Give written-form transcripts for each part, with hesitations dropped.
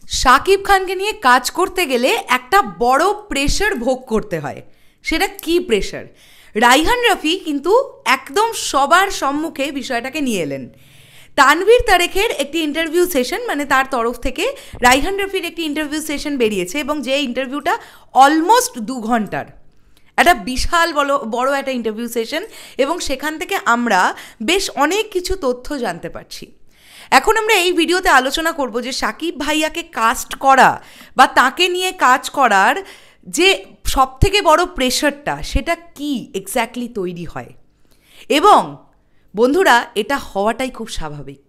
শাকিব খানকে নিয়ে কাজ করতে গেলে একটা বড় প্রেশার ভোগ করতে হয়। সেটা কি প্রেশার? রাইহান রাফি কিন্তু একদম সবার সম্মুখে বিষয়টাকে নিয়ে এলেন। তানভীর তারেকের একটি ইন্টারভিউ সেশন, মানে তার তরফ থেকে রাইহান রাফির একটি ইন্টারভিউ সেশন বেরিয়েছে এবং যে ইন্টারভিউটা অলমোস্ট 2 ঘন্টার, একটা বিশাল বড় একটা ইন্টারভিউ সেশন, এবং সেখান থেকে আমরা বেশ অনেক কিছু তথ্য জানতে পারছি। এখন আমরা এই ভিডিওতে আলোচনা করব যে শাকিব ভাইয়াকে কাস্ট করা বা তাকে নিয়ে কাজ করার যে সবথেকে বড় প্রেশারটা, সেটা কি এক্স্যাক্টলি তৈরি হয়, এবং বন্ধুরা এটা হওয়াটাই খুব স্বাভাবিক।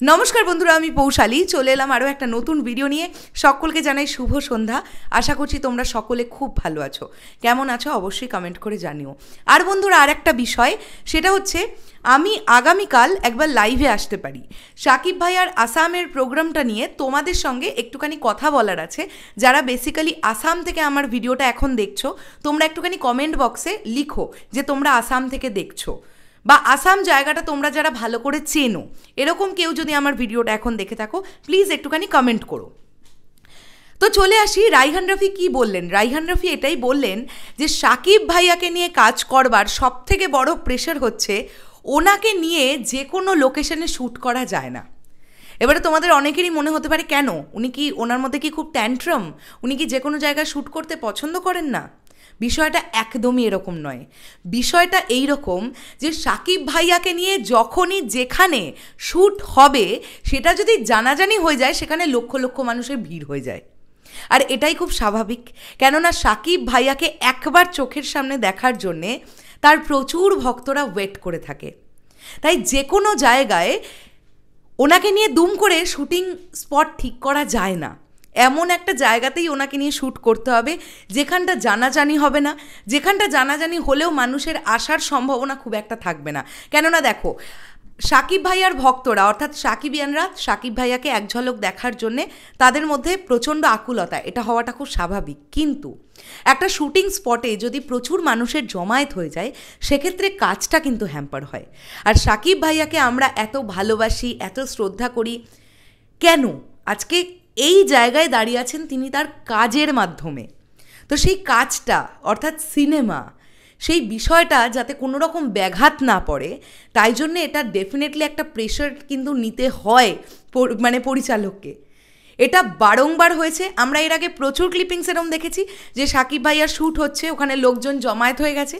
নমস্কার বন্ধুরা, আমি পৌশালী চলে এলাম আরও একটা নতুন ভিডিও নিয়ে। সকলকে জানাই শুভ সন্ধ্যা। আশা করছি তোমরা সকলে খুব ভালো আছো। কেমন আছো অবশ্যই কমেন্ট করে জানিও। আর বন্ধুরা, আর একটা বিষয়, সেটা হচ্ছে আমি আগামীকাল একবার লাইভে আসতে পারি। শাকিব ভাইয়ার আসামের প্রোগ্রামটা নিয়ে তোমাদের সঙ্গে একটুখানি কথা বলার আছে। যারা বেসিক্যালি আসাম থেকে আমার ভিডিওটা এখন দেখছো, তোমরা একটুখানি কমেন্ট বক্সে লিখো যে তোমরা আসাম থেকে দেখছো, বা আসাম জায়গাটা তোমরা যারা ভালো করে চেনো, এরকম কেউ যদি আমার ভিডিওটা এখন দেখে থাকো, প্লিজ একটুখানি কমেন্ট করো। তো চলে আসি, রাইহান রাফি কি বললেন। রাইহান রাফি এটাই বললেন যে শাকিব ভাইয়াকে নিয়ে কাজ করবার সবথেকে বড় প্রেশার হচ্ছে ওনাকে নিয়ে যে কোনো লোকেশনে শ্যুট করা যায় না। এবারে তোমাদের অনেকেরই মনে হতে পারে, কেন, উনি কি, ওনার মধ্যে কি খুব ট্যান্ট্রাম, উনি কি যে কোনো জায়গায় শ্যুট করতে পছন্দ করেন না? বিষয়টা একদমই এরকম নয়। বিষয়টা এই রকম যে শাকিব ভাইয়াকে নিয়ে যখনই যেখানে শ্যুট হবে, সেটা যদি জানাজানি হয়ে যায়, সেখানে লক্ষ লক্ষ মানুষের ভিড় হয়ে যায়। আর এটাই খুব স্বাভাবিক, কেননা শাকিব ভাইয়াকে একবার চোখের সামনে দেখার জন্যে তার প্রচুর ভক্তরা ওয়েট করে থাকে। তাই যে কোনো জায়গায় ওনাকে নিয়ে দুম করে শুটিং স্পট ঠিক করা যায় না। এমন একটা জায়গাতেই ওনাকে নিয়ে শ্যুট করতে হবে যেখানটা জানাজানি হবে না, যেখানটা জানাজানি হলেও মানুষের আসার সম্ভাবনা খুব একটা থাকবে না। কেননা দেখো, শাকিব ভাইয়ার ভক্তরা অর্থাৎ শাকিবিয়ানরা শাকিব ভাইয়াকে এক ঝলক দেখার জন্যে তাদের মধ্যে প্রচণ্ড আকুলতা, এটা হওয়াটা খুব স্বাভাবিক। কিন্তু একটা শুটিং স্পটে যদি প্রচুর মানুষের জমায়েত হয়ে যায়, সেক্ষেত্রে কাজটা কিন্তু হ্যাম্পার হয়। আর শাকিব ভাইয়াকে আমরা এত ভালোবাসি, এত শ্রদ্ধা করি কেন? আজকে এই জায়গায় দাঁড়িয়ে আছেন তিনি তার কাজের মাধ্যমে। তো সেই কাজটা অর্থাৎ সিনেমা, সেই বিষয়টা যাতে কোনো রকম ব্যাঘাত না পড়ে, তাই জন্য এটা ডেফিনেটলি একটা প্রেশার কিন্তু নিতে হয় মানে পরিচালককে। এটা বারংবার হয়েছে। আমরা এর আগে প্রচুর ক্লিপিংস এরকম দেখেছি যে শাকিব ভাইয়ার শ্যুট হচ্ছে, ওখানে লোকজন জমায়েত হয়ে গেছে,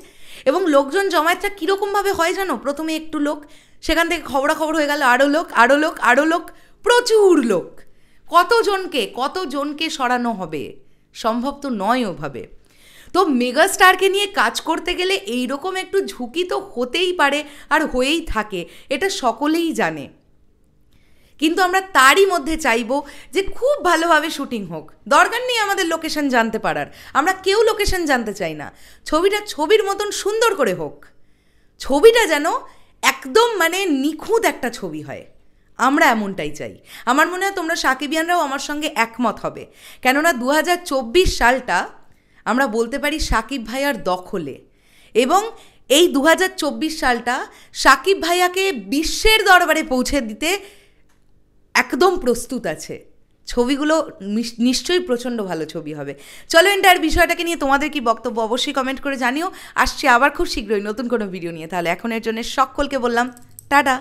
এবং লোকজন জমায়েতটা কীরকমভাবে হয় জানো? প্রথমে একটু লোক, সেখান থেকে খবরাখবর হয়ে গেল আরও লোক, আরও লোক, আরও লোক, প্রচুর লোক। কতজনকে সরানো হবে? সম্ভব তো নয় ওভাবে। তো মেগাস্টারকে নিয়ে কাজ করতে গেলে এইরকম একটু ঝুঁকি তো হতেই পারে, আর হয়েই থাকে, এটা সকলেই জানে। কিন্তু আমরা তারই মধ্যে চাইবো যে খুব ভালোভাবে শুটিং হোক। দরকার নেই আমাদের লোকেশন জানতে পারার, আমরা কেউ লোকেশন জানতে চাই না। ছবিটা ছবির মতন সুন্দর করে হোক, ছবিটা যেন একদম মানে নিখুঁত একটা ছবি হয়, আমরা এমনটাই চাই। আমার মনে হয় তোমরা শাকিবিয়ানরাও আমার সঙ্গে একমত হবে, কেননা 2024 সালটা আমরা বলতে পারি শাকিব ভাইয়ার দখলে, এবং এই 2024 সালটা শাকিব ভাইয়াকে বিশ্বের দরবারে পৌঁছে দিতে একদম প্রস্তুত আছে। ছবিগুলো নিশ্চয়ই প্রচণ্ড ভালো ছবি হবে। চলো, এন্টার বিষয়টাকে নিয়ে তোমাদের কি বক্তব্য অবশ্যই কমেন্ট করে জানিও। আসছি আবার খুব শীঘ্রই নতুন কোনো ভিডিও নিয়ে। তাহলে এখনের জন্য সকলকে বললাম টাটা।